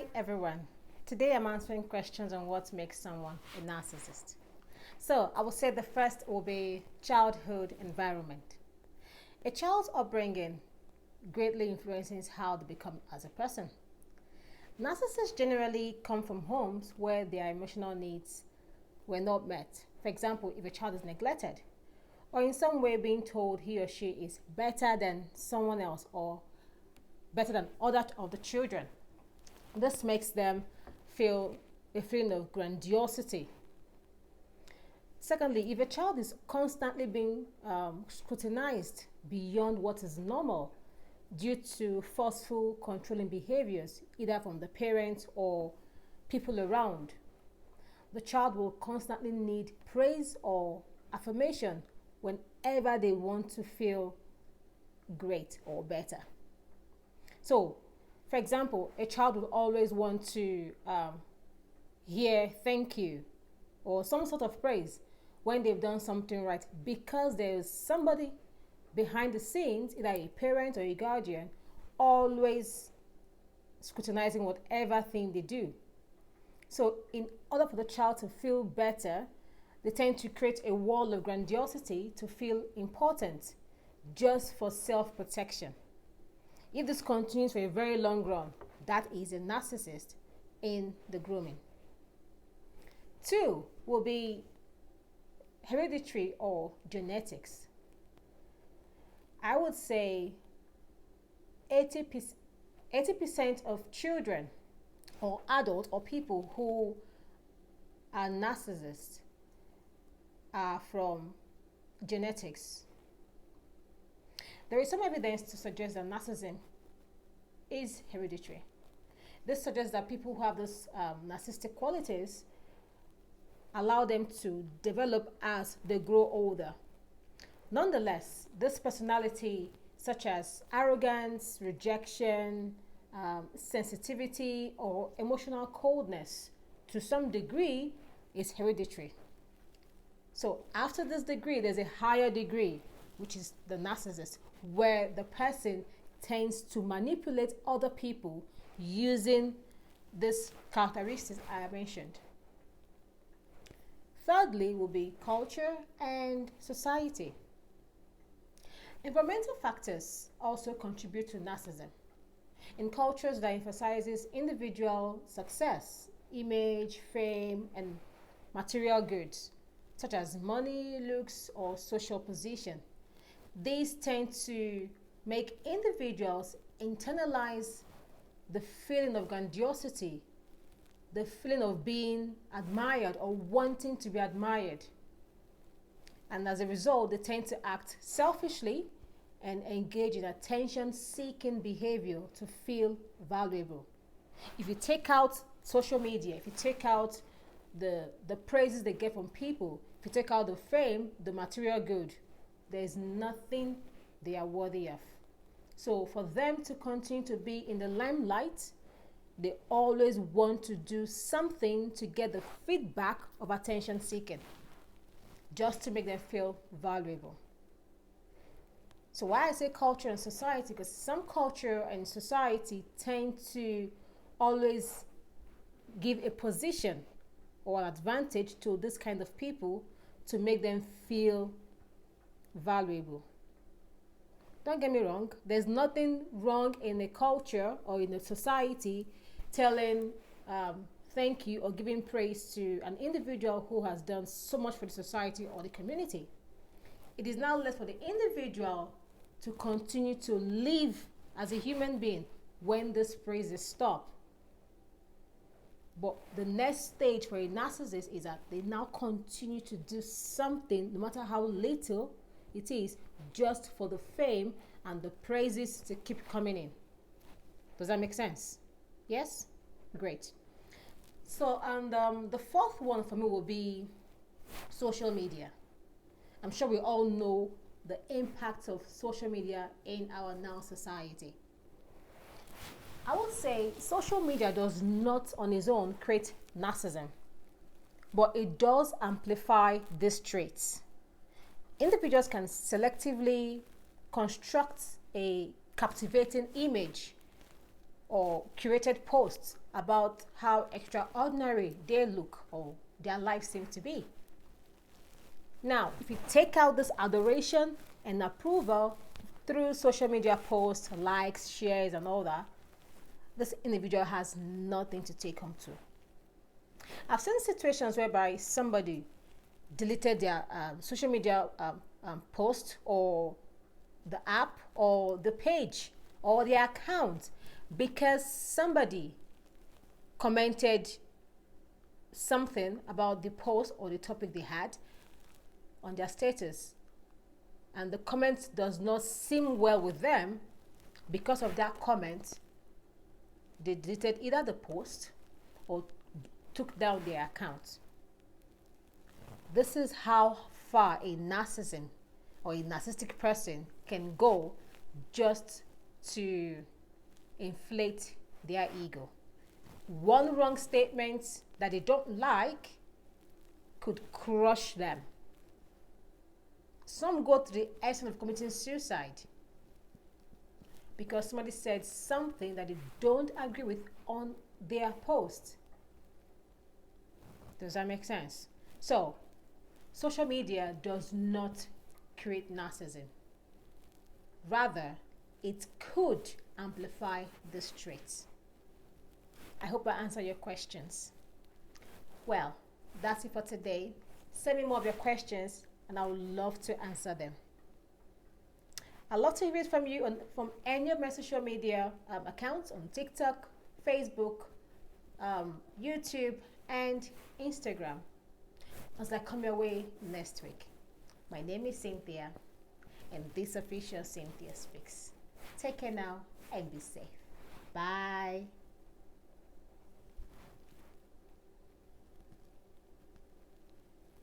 Hi everyone. Today I'm answering questions on what makes someone a narcissist. So I will say the first will be childhood environment. A child's upbringing greatly influences how they become as a person. Narcissists generally come from homes where their emotional needs were not met. For example, if a child is neglected or in some way being told he or she is better than someone else or better than other of the children. This makes them feel a feeling of grandiosity. Secondly, if a child is constantly being scrutinized beyond what is normal due to forceful, controlling behaviors, either from the parents or people around, the child will constantly need praise or affirmation whenever they want to feel great or better. So, for example, a child will always want to hear thank you or some sort of praise when they've done something right because there's somebody behind the scenes, either a parent or a guardian, always scrutinizing whatever thing they do. So in order for the child to feel better, they tend to create a wall of grandiosity to feel important just for self-protection. If this continues for a very long run, that is a narcissist in the grooming. 2 will be hereditary or genetics. I would say 80% of children or adults or people who are narcissists are from genetics. There is some evidence to suggest that narcissism is hereditary. This suggests that people who have those narcissistic qualities allow them to develop as they grow older. Nonetheless, this personality, such as arrogance, rejection, sensitivity, or emotional coldness, to some degree, is hereditary. So after this degree, there's a higher degree, which is the narcissist, where the person tends to manipulate other people using these characteristics I mentioned. Thirdly will be culture and society. Environmental factors also contribute to narcissism. In cultures that emphasizes individual success, image, fame, and material goods, such as money, looks, or social position, these tend to make individuals internalize the feeling of grandiosity, the feeling of being admired or wanting to be admired. And as a result, they tend to act selfishly and engage in attention-seeking behavior to feel valuable. If you take out social media, if you take out the praises they get from people, if you take out the fame, the material good, there's nothing they are worthy of. So for them to continue to be in the limelight, they always want to do something to get the feedback of attention seeking, just to make them feel valuable. So why I say culture and society, because some culture and society tend to always give a position or an advantage to this kind of people to make them feel valuable. Don't get me wrong, there's nothing wrong in a culture or in a society telling thank you or giving praise to an individual who has done so much for the society or the community. It is now left for the individual to continue to live as a human being when this praise is stopped. But the next stage for a narcissist is that they now continue to do something, no matter how little it is, just for the fame and the praises to keep coming in. Does that make sense? Yes? Great. So, and the fourth one for me will be social media. I'm sure we all know the impact of social media in our now society. I would say social media does not on its own create narcissism, but it does amplify these traits. Individuals can selectively construct a captivating image or curated posts about how extraordinary they look or their life seems to be. Now, if you take out this adoration and approval through social media posts, likes, shares, and all that, this individual has nothing to take home to. I've seen situations whereby somebody deleted their social media post or the app or the page or the account because somebody commented something about the post or the topic they had on their status, and the comment does not seem well with them. Because of that comment, they deleted either the post or took down their account. This is how far a narcissism or a narcissistic person can go just to inflate their ego. One wrong statement that they don't like could crush them. Some go to the extent of committing suicide because somebody said something that they don't agree with on their post. Does that make sense? So, social media does not create narcissism. Rather, it could amplify this trait. I hope I answered your questions. Well, that's it for today. Send me more of your questions and I would love to answer them. I'd love to hear from you from any of my social media accounts on TikTok, Facebook, YouTube, and Instagram as I come your way next week. My name is Cynthia, and this official Cynthia Speaks. Take care now and be safe. Bye.